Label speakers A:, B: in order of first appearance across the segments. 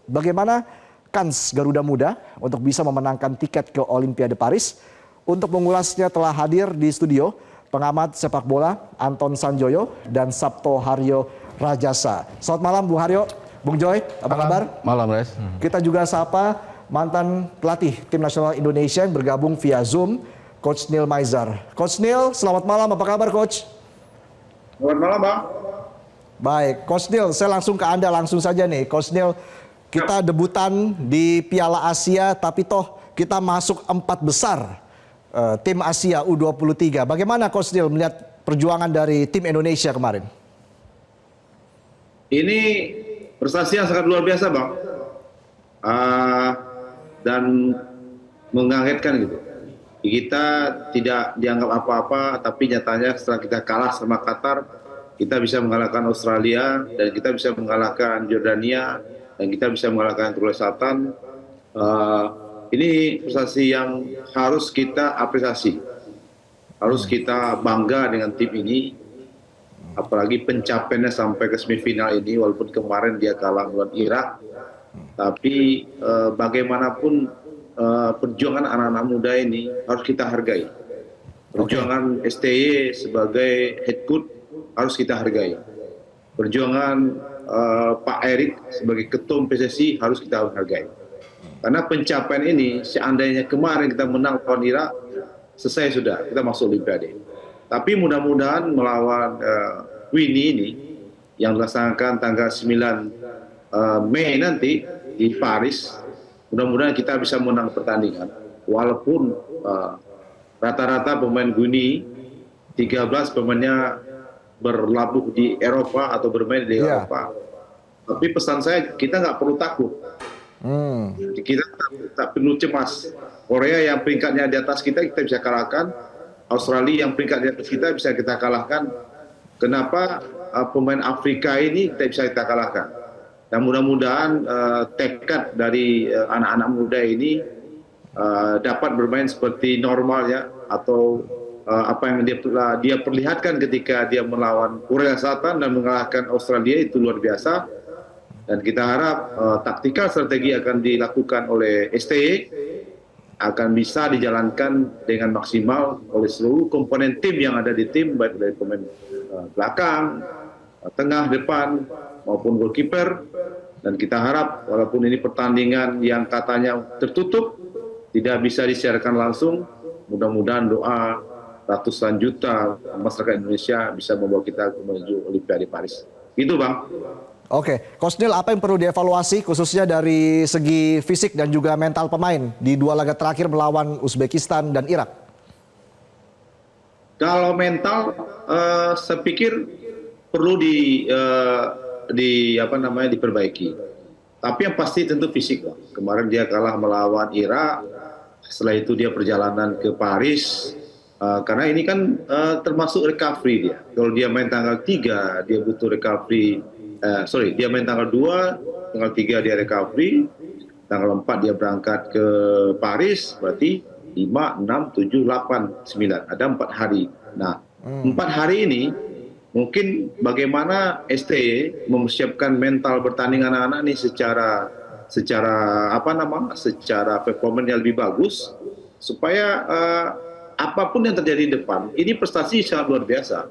A: bagaimana kans Garuda Muda untuk bisa memenangkan tiket ke Olimpiade Paris? Untuk mengulasnya telah hadir di studio pengamat sepak bola Anton Sanjoyo dan Sabto Haryo Rajasa. Selamat malam Bung Haryo, Bung Joy, apa kabar?
B: Malam, Res.
A: Kita juga sapa mantan pelatih tim nasional Indonesia yang bergabung via Zoom, Coach Neil Maizar. Coach Neil, selamat malam, apa kabar Coach?
C: Selamat malam, Bang.
A: Baik, Coach Neil, saya langsung ke Anda langsung saja nih. Coach Neil, kita debutan di Piala Asia, tapi toh kita masuk 4 besar tim Asia U23. Bagaimana Coach Neil melihat perjuangan dari tim Indonesia kemarin?
C: Ini prestasi yang sangat luar biasa, Bang. Dan mengagetkan gitu. Kita tidak dianggap apa-apa, tapi nyatanya setelah kita kalah sama Qatar, kita bisa mengalahkan Australia, dan kita bisa mengalahkan Jordania, dan kita bisa mengalahkan Korea Selatan. Ini prestasi yang harus kita apresiasi. Harus kita bangga dengan tim ini. Apalagi pencapaiannya sampai ke semifinal ini, walaupun kemarin dia kalah melawan Irak. Tapi bagaimanapun perjuangan anak-anak muda ini harus kita hargai. Perjuangan STY sebagai head coach harus kita hargai. Perjuangan Pak Erik sebagai ketum PSSI harus kita hargai. Karena pencapaian ini, seandainya kemarin kita menang lawan Irak, selesai sudah, kita masuk Olimpiade. Tapi mudah-mudahan melawan Winnie ini, yang dilaksanakan tanggal 9 Mei nanti di Paris, mudah-mudahan kita bisa menang pertandingan. Walaupun rata-rata pemain Winnie, 13 pemainnya berlabuh di Eropa atau bermain di Eropa. Tapi pesan saya, kita nggak perlu takut. Kita tak perlu cemas. Korea yang peringkatnya di atas kita bisa kalahkan. Australia yang peringkat di atas kita bisa kita kalahkan. Kenapa pemain Afrika ini bisa kita kalahkan? Dan mudah-mudahan tekad dari anak-anak muda ini dapat bermain seperti normal ya, atau apa yang dia perlihatkan ketika dia melawan Korea Selatan dan mengalahkan Australia itu luar biasa. Dan kita harap taktikal strategi akan dilakukan oleh STY akan bisa dijalankan dengan maksimal oleh seluruh komponen tim yang ada di tim, baik dari pemain belakang, tengah, depan, maupun goalkeeper. Dan kita harap walaupun ini pertandingan yang katanya tertutup, tidak bisa disiarkan langsung, mudah-mudahan doa ratusan juta masyarakat Indonesia bisa membawa kita menuju Olimpiade Paris. Itu, Bang.
A: Oke, Coach Neil, apa yang perlu dievaluasi khususnya dari segi fisik dan juga mental pemain di 2 laga terakhir melawan Uzbekistan dan Irak?
C: Kalau mental, saya pikir perlu diperbaiki. Tapi yang pasti tentu fisik. Kemarin dia kalah melawan Irak, setelah itu dia perjalanan ke Paris. Karena ini kan termasuk recovery dia. Kalau dia main tanggal 3, dia butuh recovery. Dia main tanggal 2, tanggal 3 dia recovery, tanggal 4 dia berangkat ke Paris, berarti 5, 6, 7, 8, 9. Ada 4 hari. Nah, 4 hari ini mungkin bagaimana STY mempersiapkan mental bertanding anak-anak ini secara performa yang lebih bagus, supaya apapun yang terjadi di depan, ini prestasi sangat luar biasa.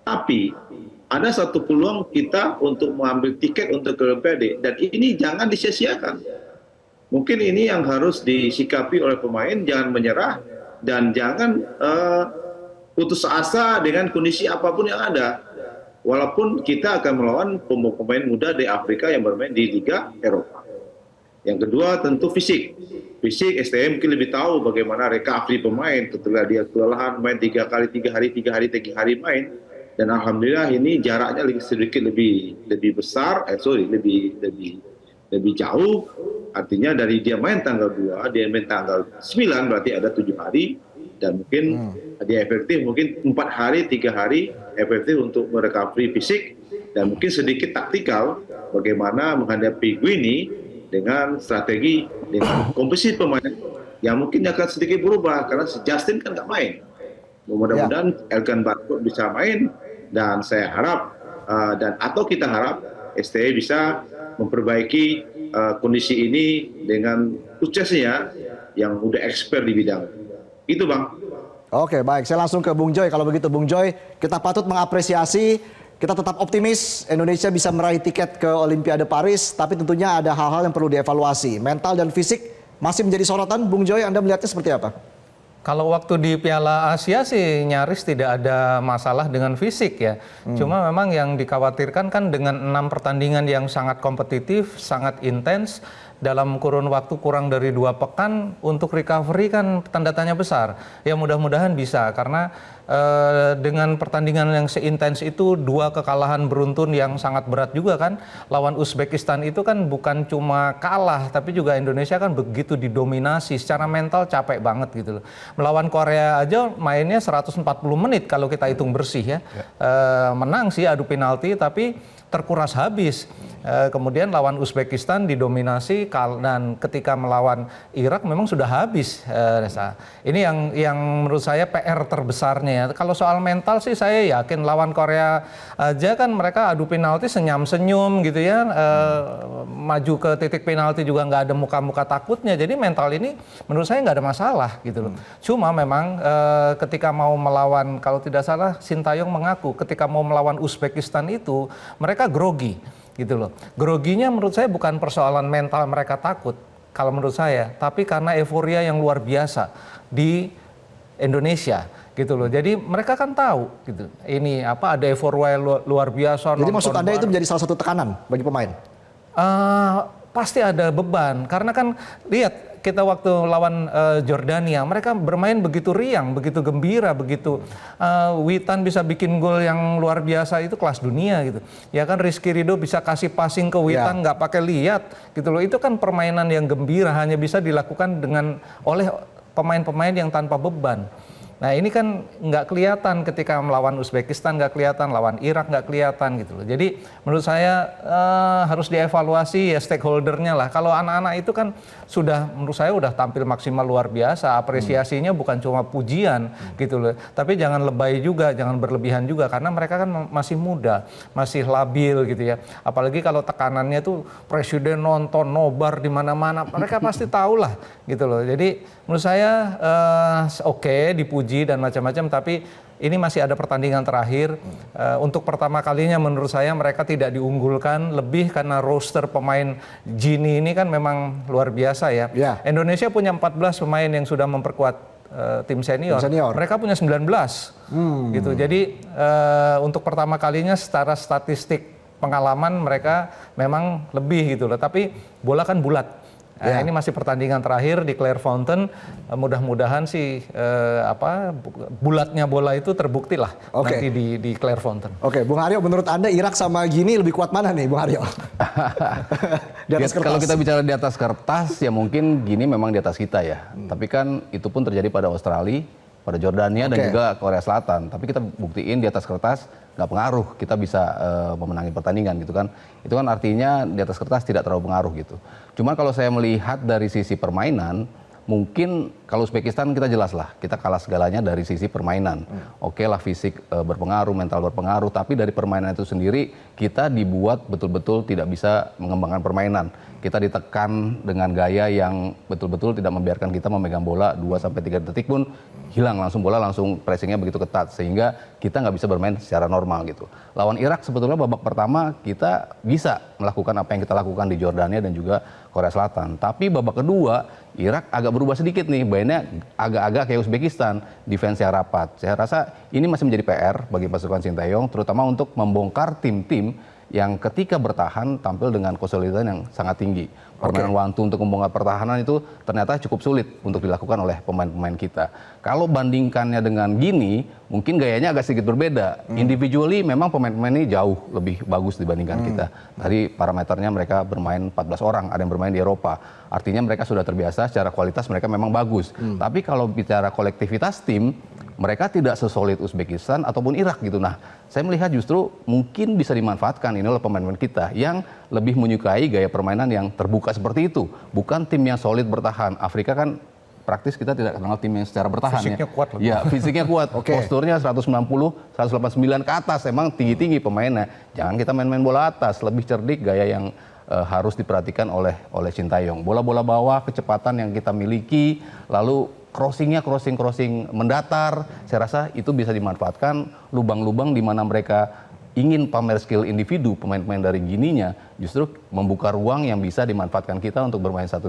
C: Tapi ada satu peluang kita untuk mengambil tiket untuk ke Olimpiade, dan ini jangan disia-siakan. Mungkin ini yang harus disikapi oleh pemain, jangan menyerah dan jangan putus asa dengan kondisi apapun yang ada. Walaupun kita akan melawan pemain muda dari Afrika yang bermain di Liga Eropa. Yang kedua tentu fisik. Fisik STM mungkin lebih tahu bagaimana recovery pemain setelah dia kelelahan main 3 hari main. Dan alhamdulillah ini jaraknya sedikit lebih besar, lebih jauh. Artinya dari dia main tanggal 2, dia main tanggal 9, berarti ada 7 hari. Dan mungkin dia efektif, mungkin 4 hari, 3 hari efektif untuk merecovery fisik. Dan mungkin sedikit taktikal bagaimana menghadapi Guinea dengan strategi, dengan komposisi pemain yang mungkin akan sedikit berubah. Karena si Justin kan nggak main. Mudah-mudahan Elkan Bagot bisa main. Dan saya harap, atau kita harap STY bisa memperbaiki kondisi ini dengan suksesnya yang udah expert di bidang. Itu Bang.
A: Oke, baik. Saya langsung ke Bung Joy. Kalau begitu Bung Joy, kita patut mengapresiasi, kita tetap optimis Indonesia bisa meraih tiket ke Olimpiade Paris, tapi tentunya ada hal-hal yang perlu dievaluasi. Mental dan fisik masih menjadi sorotan. Bung Joy, Anda melihatnya seperti apa?
B: Kalau waktu di Piala Asia sih nyaris tidak ada masalah dengan fisik ya. Cuma memang yang dikhawatirkan kan dengan 6 pertandingan yang sangat kompetitif, sangat intens, dalam kurun waktu kurang dari 2 pekan, untuk recovery kan tanda tanya besar. Ya mudah-mudahan bisa, karena dengan pertandingan yang seintens itu, 2 kekalahan beruntun yang sangat berat juga kan. Lawan Uzbekistan itu kan bukan cuma kalah, tapi juga Indonesia kan begitu didominasi, secara mental capek banget gitu loh. Melawan Korea aja mainnya 140 menit kalau kita hitung bersih ya. Menang sih adu penalti, tapi terkuras habis. Kemudian lawan Uzbekistan didominasi, dan ketika melawan Irak memang sudah habis. Ini yang menurut saya PR terbesarnya ya. Kalau soal mental sih saya yakin lawan Korea aja kan mereka adu penalti senyum-senyum gitu ya. Maju ke titik penalti juga nggak ada muka-muka takutnya. Jadi mental ini menurut saya nggak ada masalah gitu loh. Cuma memang ketika mau melawan, kalau tidak salah Sintayong mengaku ketika mau melawan Uzbekistan itu mereka grogi gitu loh. Groginya menurut saya bukan persoalan mental mereka takut kalau menurut saya, tapi karena euforia yang luar biasa di Indonesia gitu loh. Jadi mereka kan tahu gitu. Ini apa, ada euforia luar biasa.
A: Jadi maksud Anda itu menjadi salah satu tekanan bagi pemain?
B: Pasti ada beban, karena kan lihat kita waktu lawan Jordania, mereka bermain begitu riang, begitu gembira, begitu Witan bisa bikin gol yang luar biasa, itu kelas dunia gitu. Ya kan Rizky Ridho bisa kasih passing ke Witan nggak pakai lihat gitu loh. Itu kan permainan yang gembira, hanya bisa dilakukan oleh pemain-pemain yang tanpa beban. Nah ini kan nggak kelihatan ketika melawan Uzbekistan, nggak kelihatan, lawan Irak nggak kelihatan gitu loh. Jadi menurut saya harus dievaluasi ya stakeholdernya lah. Kalau anak-anak itu kan menurut saya udah tampil maksimal luar biasa, apresiasinya bukan cuma pujian gitu loh. Tapi jangan lebay juga, jangan berlebihan juga, karena mereka kan masih muda, masih labil gitu ya. Apalagi kalau tekanannya tuh presiden nonton, nobar di mana-mana, mereka pasti tahu lah gitu loh. Jadi menurut saya oke, dipuji dan macam-macam, tapi ini masih ada pertandingan terakhir. Untuk pertama kalinya menurut saya mereka tidak diunggulkan lebih karena roster pemain Gini ini kan memang luar biasa ya. Indonesia punya 14 pemain yang sudah memperkuat tim senior. Mereka punya 19 gitu. Jadi untuk pertama kalinya secara statistik pengalaman mereka memang lebih gitu loh. Tapi bola kan bulat. Ini masih pertandingan terakhir di Clairefontaine. Mudah-mudahan sih bulatnya bola itu terbukti lah nanti di Clairefontaine.
A: Oke, Bung Haryo, menurut Anda Irak sama Gini lebih kuat mana nih, Bung Haryo? Di atas kertas.
D: Kalau kita bicara di atas kertas, ya mungkin Gini memang di atas kita ya. Tapi kan itu pun terjadi pada Australia, pada Jordania dan juga Korea Selatan. Tapi kita buktiin di atas kertas nggak pengaruh, kita bisa memenangi pertandingan gitu kan. Itu kan artinya di atas kertas tidak terlalu pengaruh gitu. Cuma kalau saya melihat dari sisi permainan, mungkin kalau Uzbekistan kita jelas lah, kita kalah segalanya dari sisi permainan. Oke lah fisik berpengaruh, mental berpengaruh, tapi dari permainan itu sendiri kita dibuat betul-betul tidak bisa mengembangkan permainan. Kita ditekan dengan gaya yang betul-betul tidak membiarkan kita memegang bola 2-3 detik pun hilang, langsung bola langsung pressingnya begitu ketat, sehingga kita nggak bisa bermain secara normal gitu. Lawan Irak sebetulnya babak pertama kita bisa melakukan apa yang kita lakukan di Jordania dan juga Korea Selatan. Tapi babak kedua Irak agak berubah sedikit nih, mainnya agak-agak kayak Uzbekistan, defense yang rapat. Saya rasa ini masih menjadi PR bagi pasukan Sintayong, terutama untuk membongkar tim-tim yang ketika bertahan tampil dengan kesulitan yang sangat tinggi. Permainan one-two untuk membongkar pertahanan itu ternyata cukup sulit untuk dilakukan oleh pemain-pemain kita. Kalau bandingkannya dengan Gini, mungkin gayanya agak sedikit berbeda. Individually memang pemain-pemain ini jauh lebih bagus dibandingkan kita. Dari parameternya mereka bermain 14 orang, ada yang bermain di Eropa. Artinya mereka sudah terbiasa, secara kualitas mereka memang bagus. Tapi kalau bicara kolektivitas tim, mereka tidak sesolid Uzbekistan ataupun Irak gitu. Nah, saya melihat justru mungkin bisa dimanfaatkan ini oleh pemain-pemain kita yang lebih menyukai gaya permainan yang terbuka seperti itu. Bukan tim yang solid bertahan. Afrika kan praktis kita tidak kenal tim yang secara bertahan.
B: Fisiknya kuat loh.
D: Ya, fisiknya kuat. Posturnya 190, 189 ke atas. Emang tinggi-tinggi pemainnya. Jangan kita main-main bola atas. Lebih cerdik, gaya yang harus diperhatikan oleh Sintayong. Bola-bola bawah, kecepatan yang kita miliki, lalu crossing mendatar, saya rasa itu bisa dimanfaatkan. Lubang-lubang di mana mereka ingin pamer skill individu, pemain-pemain dari Gininya justru membuka ruang yang bisa dimanfaatkan kita untuk bermain 1-2,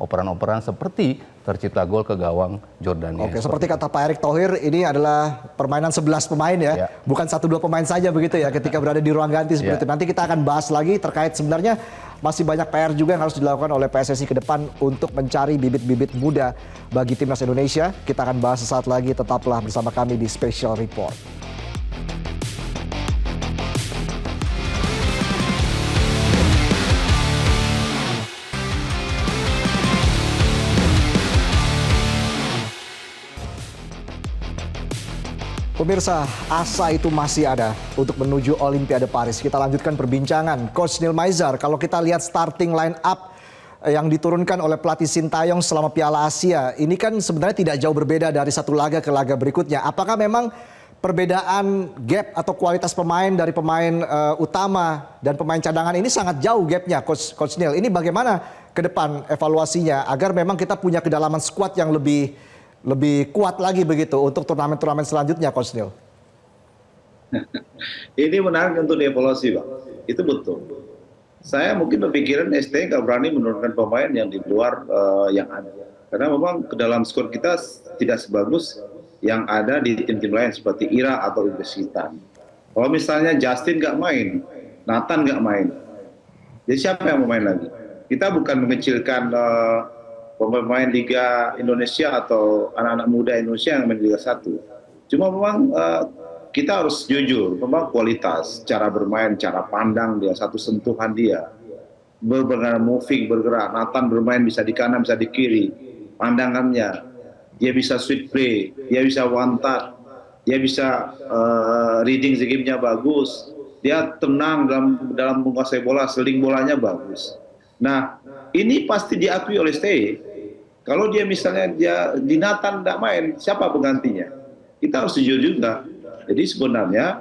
D: operan-operan seperti tercipta gol ke gawang Jordania.
A: Oke, seperti kata Pak Erick Thohir, ini adalah permainan 11 pemain ya, bukan 1-2 pemain saja begitu ya ketika berada di ruang ganti seperti itu. Nanti kita akan bahas lagi terkait sebenarnya masih banyak PR juga yang harus dilakukan oleh PSSI ke depan untuk mencari bibit-bibit muda bagi timnas Indonesia. Kita akan bahas sesaat lagi, tetaplah bersama kami di Special Report. Pemirsa, asa itu masih ada untuk menuju Olimpiade Paris. Kita lanjutkan perbincangan. Coach Neil Maizar, kalau kita lihat starting line up yang diturunkan oleh pelatih Sintayong selama Piala Asia, ini kan sebenarnya tidak jauh berbeda dari satu laga ke laga berikutnya. Apakah memang perbedaan gap atau kualitas pemain dari pemain utama dan pemain cadangan ini sangat jauh gapnya, Coach Neil? Ini bagaimana ke depan evaluasinya agar memang kita punya kedalaman skuad yang lebih kuat lagi begitu untuk turnamen-turnamen selanjutnya, Coach Neil?
C: Ini menarik untuk dievaluasi, Bang. Itu betul. Saya mungkin berpikiran ST nggak berani menurunkan pemain yang di luar yang ada. Karena memang ke dalam skor kita tidak sebagus yang ada di tim-tim lain seperti Irak atau Uzbekistan. Kalau misalnya Justin nggak main, Nathan nggak main, jadi siapa yang mau main lagi? Kita bukan mengecilkan pemain Liga Indonesia atau anak-anak muda Indonesia yang main Liga 1. Cuma memang kita harus jujur, memang kualitas, cara bermain, cara pandang dia, satu sentuhan dia, bergerak, moving, bergerak, Nathan bermain bisa di kanan, bisa di kiri, pandangannya, dia bisa sweet play, dia bisa one touch, dia bisa reading the game-nya bagus, dia tenang dalam menguasai bola, seling bolanya bagus. Nah, ini pasti diakui oleh STY. Kalau dia misalnya di Nathan tidak main, siapa penggantinya? Kita harus jujur juga. Jadi sebenarnya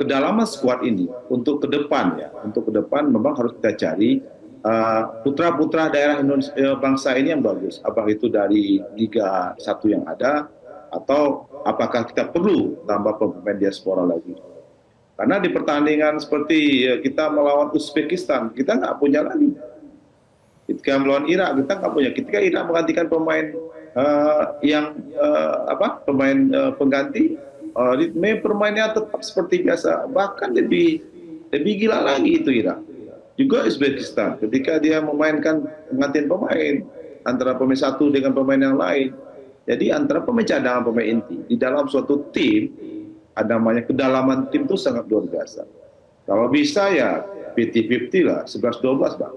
C: kedalaman skuad ini untuk ke depan memang harus kita cari putra-putra daerah Indonesia, bangsa ini yang bagus. Apakah itu dari Liga 1 yang ada atau apakah kita perlu tambah pemain diaspora lagi? Karena di pertandingan seperti kita melawan Uzbekistan, kita nggak punya lagi. Ketika melawan Irak, kita nggak punya. Ketika Irak menggantikan pemain pemain pengganti, permainnya tetap seperti biasa. Bahkan lebih gila lagi itu Irak. Juga Uzbekistan, ketika dia memainkan penggantian pemain antara pemain satu dengan pemain yang lain. Jadi antara pemain cadangan pemain inti di dalam suatu tim, ada namanya kedalaman tim itu sangat luar biasa. Kalau bisa ya 50-50 lah, 11-12 Bang.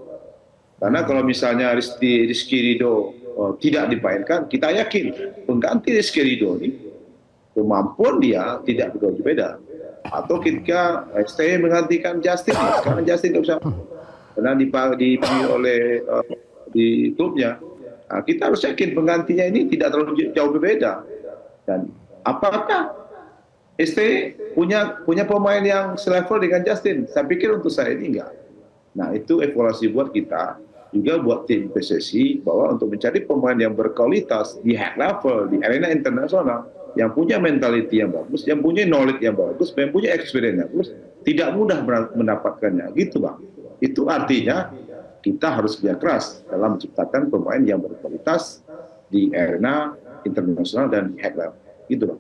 C: Karena kalau misalnya Rizky Ridho tidak dimainkan, kita yakin pengganti Rizky Ridho ini kemampuan dia tidak begitu beda. Atau ketika STY menggantikan Justin, sekarang Justin nggak bisa karena dipanggil oleh di klubnya. Nah, kita harus yakin penggantinya ini tidak terlalu jauh berbeda. Dan apakah STY punya pemain yang selevel dengan Justin? Saya pikir untuk saya ini enggak. Nah, itu evaluasi buat kita, juga buat tim PSSI, bahwa untuk mencari pemain yang berkualitas di high level, di arena internasional, yang punya mentality yang bagus, yang punya knowledge yang bagus, yang punya experience yang bagus, tidak mudah mendapatkannya. Gitu Bang. Itu artinya kita harus kerja keras dalam menciptakan pemain yang berkualitas di arena internasional dan di high level. Gitu Bang.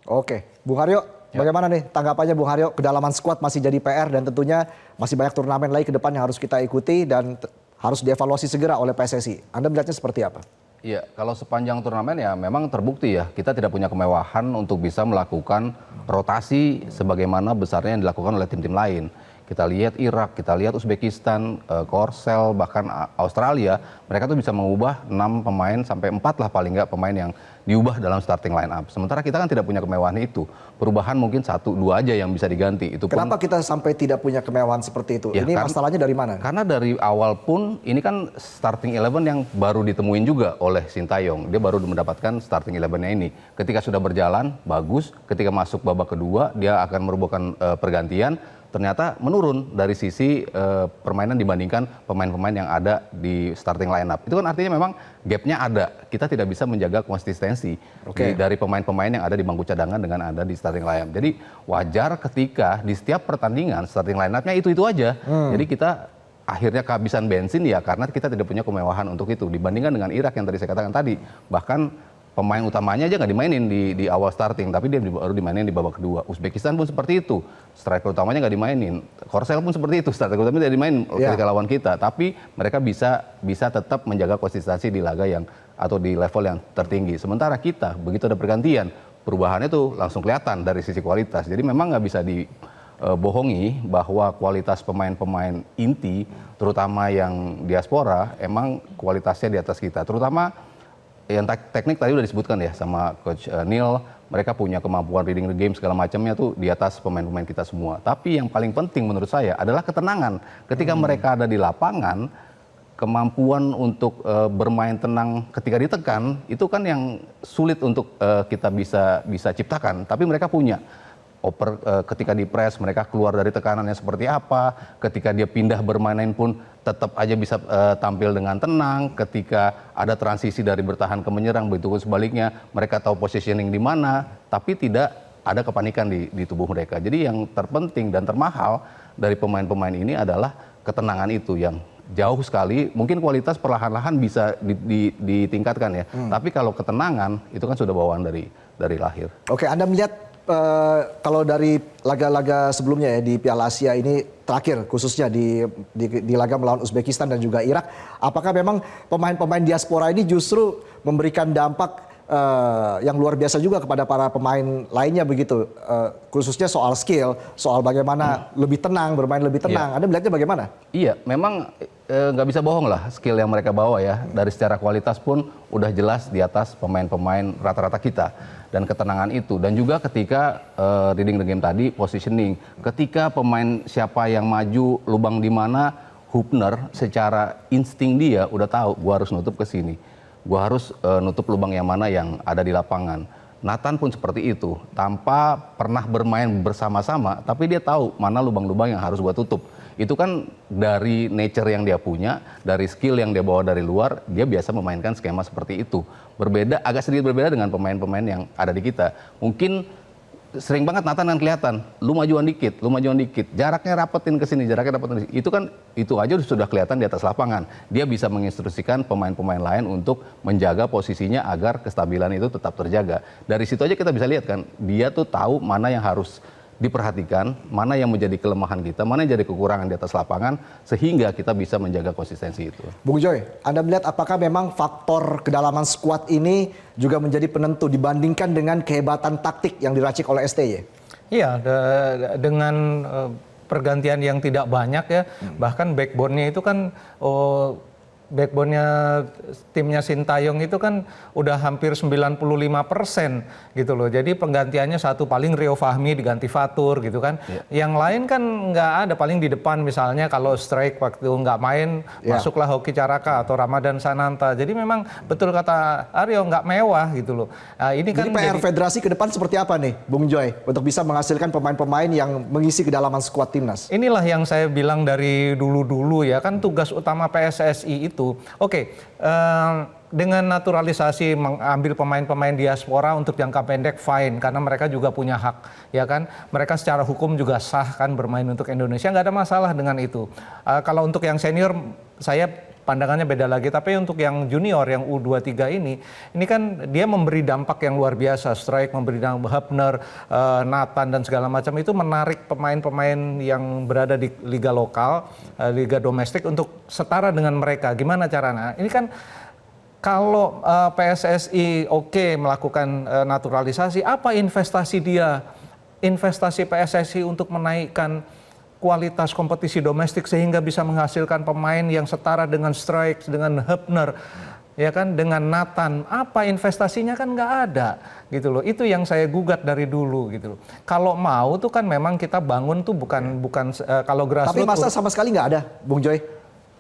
A: Oke, Bung Haryo, bagaimana nih tanggapannya Bung Haryo? Kedalaman skuad masih jadi PR dan tentunya masih banyak turnamen lagi ke depan yang harus kita ikuti dan harus dievaluasi segera oleh PSSI. Anda melihatnya seperti apa?
D: Iya, kalau sepanjang turnamen ya memang terbukti ya, kita tidak punya kemewahan untuk bisa melakukan rotasi sebagaimana besarnya yang dilakukan oleh tim-tim lain. Kita lihat Irak, kita lihat Uzbekistan, Korsel, bahkan Australia, mereka tuh bisa mengubah 6 pemain sampai 4 lah paling nggak pemain yang diubah dalam starting line up. Sementara kita kan tidak punya kemewahan itu. Perubahan mungkin 1-2 aja yang bisa diganti. Itu pun,
A: kenapa kita sampai tidak punya kemewahan seperti itu?
D: Ya,
A: ini masalahnya dari mana?
D: Karena dari awal pun ini kan starting 11 yang baru ditemuin juga oleh Sintayong. Dia baru mendapatkan starting 11-nya ini. Ketika sudah berjalan, bagus. Ketika masuk babak kedua, dia akan merupakan pergantian. ternyata menurun dari sisi permainan dibandingkan pemain-pemain yang ada di starting lineup. Itu kan artinya memang gapnya ada. Kita tidak bisa menjaga konsistensi dari pemain-pemain yang ada di bangku cadangan dengan ada di starting lineup. Jadi wajar ketika di setiap pertandingan starting lineup-nya itu aja. Jadi kita akhirnya kehabisan bensin ya karena kita tidak punya kemewahan untuk itu. Dibandingkan dengan Irak yang tadi saya katakan tadi, bahkan pemain utamanya aja nggak dimainin di awal starting, tapi dia baru dimainin di babak kedua. Uzbekistan pun seperti itu, striker utamanya nggak dimainin. Korsel pun seperti itu, striker utamanya tidak dimainin ketika lawan kita. Tapi mereka bisa tetap menjaga konsistensi di laga yang atau di level yang tertinggi. Sementara kita begitu ada pergantian, perubahannya itu langsung kelihatan dari sisi kualitas. Jadi memang nggak bisa dibohongi bahwa kualitas pemain-pemain inti, terutama yang diaspora, emang kualitasnya di atas kita. Terutama yang teknik tadi udah disebutkan ya sama Coach Neil, mereka punya kemampuan reading the game segala macamnya tuh di atas pemain-pemain kita semua. Tapi yang paling penting menurut saya adalah ketenangan. Ketika mereka ada di lapangan, kemampuan untuk bermain tenang ketika ditekan itu kan yang sulit untuk kita bisa ciptakan. Tapi mereka punya. Ketika di press mereka keluar dari tekanannya seperti apa, ketika dia pindah bermain pun tetap aja bisa tampil dengan tenang, ketika ada transisi dari bertahan ke menyerang, begitu sebaliknya mereka tahu positioning di mana, tapi tidak ada kepanikan di tubuh mereka. Jadi yang terpenting dan termahal dari pemain-pemain ini adalah ketenangan itu yang jauh sekali, mungkin kualitas perlahan-lahan bisa ditingkatkan ya, tapi kalau ketenangan itu kan sudah bawaan dari lahir.
A: Oke, Anda melihat kalau dari laga-laga sebelumnya ya di Piala Asia ini terakhir khususnya di laga melawan Uzbekistan dan juga Irak, apakah memang pemain-pemain diaspora ini justru memberikan dampak yang luar biasa juga kepada para pemain lainnya begitu, khususnya soal skill, soal bagaimana lebih tenang, bermain lebih tenang. Anda melihatnya bagaimana?
D: Iya, memang nggak bisa bohong lah skill yang mereka bawa ya. Dari secara kualitas pun udah jelas di atas pemain-pemain rata-rata kita. Dan ketenangan itu. Dan juga ketika reading the game tadi, positioning. Ketika pemain siapa yang maju, lubang di mana, Hubner secara insting dia udah tahu, gua harus nutup ke sini. Gua harus nutup lubang yang mana yang ada di lapangan. Nathan pun seperti itu. Tanpa pernah bermain bersama-sama, tapi dia tahu mana lubang-lubang yang harus gua tutup. Itu kan dari nature yang dia punya, dari skill yang dia bawa dari luar, dia biasa memainkan skema seperti itu. Agak sedikit berbeda dengan pemain-pemain yang ada di kita. Mungkin sering banget Nathan kan kelihatan, lu majuan dikit, jaraknya rapetin ke sini, jaraknya rapetin ke sini. Itu aja sudah kelihatan di atas lapangan. Dia bisa menginstruksikan pemain-pemain lain untuk menjaga posisinya agar kestabilan itu tetap terjaga. Dari situ aja kita bisa lihat kan, dia tuh tahu mana yang harus diperhatikan, mana yang menjadi kelemahan kita, mana yang jadi kekurangan di atas lapangan, sehingga kita bisa menjaga konsistensi itu.
A: Bung Joy, Anda melihat apakah memang faktor kedalaman skuad ini juga menjadi penentu dibandingkan dengan kehebatan taktik yang diracik oleh STY?
B: Iya, dengan pergantian yang tidak banyak ya, bahkan backbone-nya itu kan backbone-nya timnya Sintayong itu kan udah hampir 95% gitu loh. Jadi penggantiannya satu paling Rio Fahmi diganti Fatur gitu kan. Yang lain kan nggak ada, paling di depan misalnya kalau strike waktu nggak main masuklah Hoki Caraka atau Ramadan Sananta. Jadi memang betul kata Aryo nggak mewah gitu loh. Nah, ini kan
A: jadi PR federasi ke depan seperti apa nih Bung Joy untuk bisa menghasilkan pemain-pemain yang mengisi kedalaman skuad timnas?
B: Inilah yang saya bilang dari dulu-dulu ya, kan tugas utama PSSI itu dengan naturalisasi mengambil pemain-pemain diaspora untuk jangka pendek fine, karena mereka juga punya hak ya kan, mereka secara hukum juga sah kan bermain untuk Indonesia, nggak ada masalah dengan itu. Kalau untuk yang senior saya pandangannya beda lagi, tapi untuk yang junior yang U23 ini kan dia memberi dampak yang luar biasa. Strike memberi dampak, Hubner, Nathan dan segala macam itu menarik pemain-pemain yang berada di liga lokal, liga domestik untuk setara dengan mereka. Gimana caranya? Ini kan kalau PSSI melakukan naturalisasi, apa investasi dia? Investasi PSSI untuk menaikkan kualitas kompetisi domestik sehingga bisa menghasilkan pemain yang setara dengan Strike, dengan Hubner, ya kan, dengan Nathan. Apa investasinya kan nggak ada gitu loh. Itu yang saya gugat dari dulu gitu loh. Kalau mau tuh kan memang kita bangun tuh bukan kalau grassroots.
A: Tapi masa sama sekali nggak ada, Bung Joy?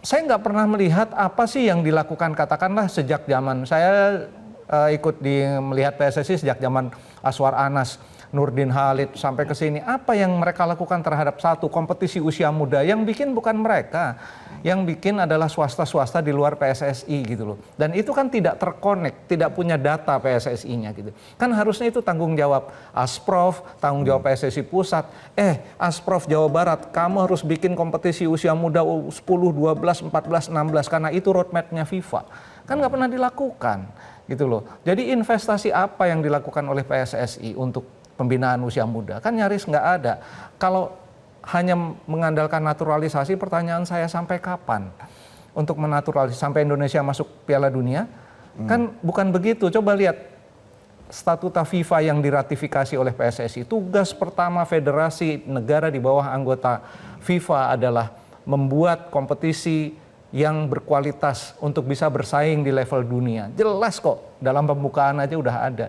B: Saya nggak pernah melihat apa sih yang dilakukan, katakanlah sejak zaman saya ikut melihat PSSI sejak zaman Aswar Anas. Nurdin Halid sampai ke sini, apa yang mereka lakukan terhadap satu kompetisi usia muda yang bikin bukan mereka, yang bikin adalah swasta-swasta di luar PSSI gitu loh. Dan itu kan tidak terkonek, tidak punya data PSSI-nya gitu. Kan harusnya itu tanggung jawab Asprof, tanggung jawab PSSI pusat. Asprof Jawa Barat, kamu harus bikin kompetisi usia muda 10, 12, 14, 16 karena itu roadmap-nya FIFA. Kan nggak pernah dilakukan gitu loh. Jadi investasi apa yang dilakukan oleh PSSI untuk pembinaan usia muda? Kan nyaris nggak ada. Kalau hanya mengandalkan naturalisasi, pertanyaan saya sampai kapan untuk menaturalisasi sampai Indonesia masuk Piala Dunia? Kan bukan begitu. Coba lihat statuta FIFA yang diratifikasi oleh PSSI. Tugas pertama federasi negara di bawah anggota FIFA adalah membuat kompetisi yang berkualitas untuk bisa bersaing di level dunia. Jelas kok, dalam pembukaan aja udah ada.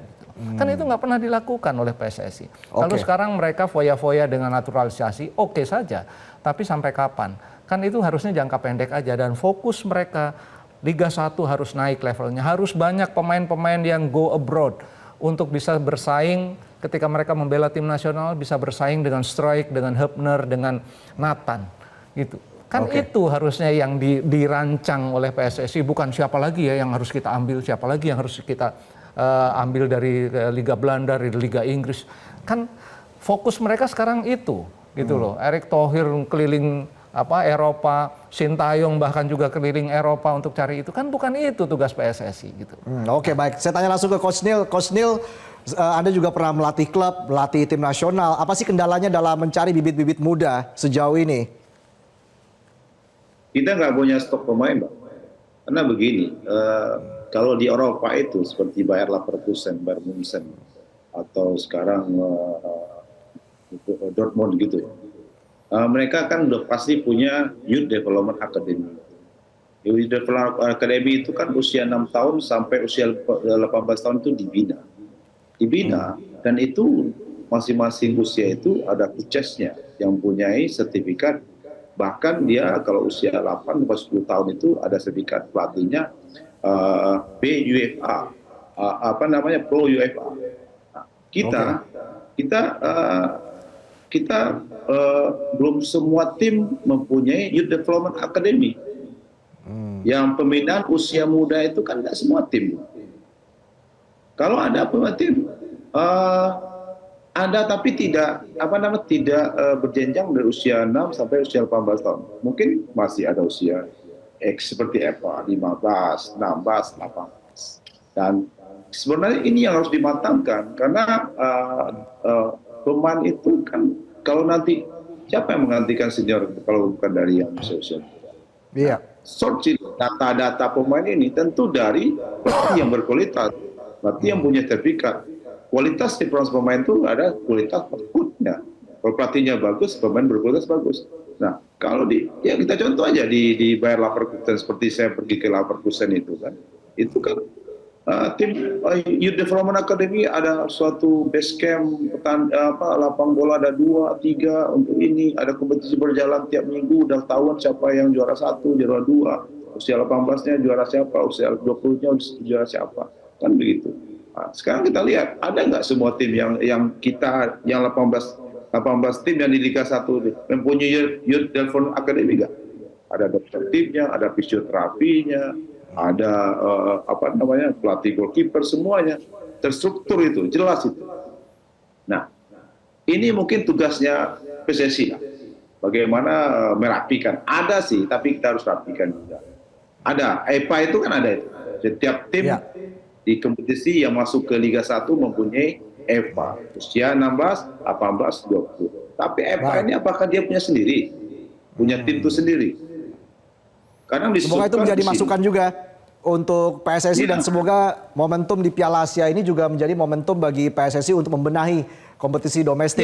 B: Kan itu nggak pernah dilakukan oleh PSSI. Kalau sekarang mereka foya-foya dengan naturalisasi, oke saja. Tapi sampai kapan? Kan itu harusnya jangka pendek aja. Dan fokus mereka, Liga 1 harus naik levelnya. Harus banyak pemain-pemain yang go abroad untuk bisa bersaing ketika mereka membela tim nasional, bisa bersaing dengan Struijk, dengan Hübner, dengan Nathan. Gitu. Kan itu harusnya yang dirancang oleh PSSI, bukan siapa lagi ya yang harus kita ambil, siapa lagi yang harus kita ambil dari Liga Belanda, dari Liga Inggris. Kan fokus mereka sekarang itu, gitu loh. Erick Thohir keliling Eropa, Sintayong bahkan juga keliling Eropa untuk cari itu. Kan bukan itu tugas PSSI gitu.
A: Oke, baik. Saya tanya langsung ke Coach Neil. Coach Neil, Anda juga pernah melatih klub, melatih tim nasional. Apa sih kendalanya dalam mencari bibit-bibit muda sejauh ini?
C: Kita nggak punya stok pemain, Mbak. Karena begini, kalau di Eropa itu seperti Bayer Leverkusen, Bayern Munchen, atau sekarang Dortmund gitu ya. Mereka kan udah pasti punya Youth Development Academy. Youth Development Academy itu kan usia 6 tahun sampai usia 18 tahun itu dibina. Dan itu masing-masing usia itu ada coachesnya yang mempunyai sertifikat. Bahkan dia kalau usia 8 sampai 10 tahun itu ada sertifikat pelatihnya BUFA, Pro UFA. Nah, kita belum semua tim mempunyai Youth Development Academy. Yang pembinaan usia muda itu kan nggak semua tim. Kalau ada tim, ada tapi tidak berjenjang dari usia 6 sampai usia 18 tahun. Mungkin masih ada usia X seperti EVA 15, 16, 18. Dan sebenarnya ini yang harus dimatangkan karena pemain itu kan kalau nanti siapa yang menggantikan senior kalau bukan dari yang usia muda.
A: Iya.
C: Search data-data pemain ini tentu dari pelatih yang berkualitas, pelatih yang punya sertifikat. Kualitas di pemain itu ada kualitas outputnya. Kalau pelatihnya bagus, pemain berkualitas bagus. Nah, kalau kita contoh aja di Bayer Leverkusen seperti saya pergi ke Leverkusen itu kan tim Youth Development Academy ada suatu base camp, lapang bola ada 2, 3 untuk ini, ada kompetisi berjalan tiap minggu, udah tahuan siapa yang juara 1, juara 2, usia 18-nya juara siapa, usia 20-nya juara siapa, kan begitu. Nah, sekarang kita lihat ada nggak semua tim yang 18 tim yang di Liga 1 mempunyai Youth Development Academy nggak? Ada dokter timnya, ada fisioterapinya, ada pelatih goalkeeper, semuanya terstruktur itu, jelas itu. Nah, ini mungkin tugasnya PSSI. Bagaimana merapikan? Ada sih, tapi kita harus rapikan juga. Ada, EPA itu kan ada itu. Setiap tim di kompetisi yang masuk ke Liga 1 mempunyai EPA, usia 16, 18, 20. Tapi EPA ini apakah dia punya sendiri? Punya tim itu sendiri? Karena
A: semoga itu menjadi masukan juga untuk PSSI dan semoga momentum di Piala Asia ini juga menjadi momentum bagi PSSI untuk membenahi kompetisi domestik.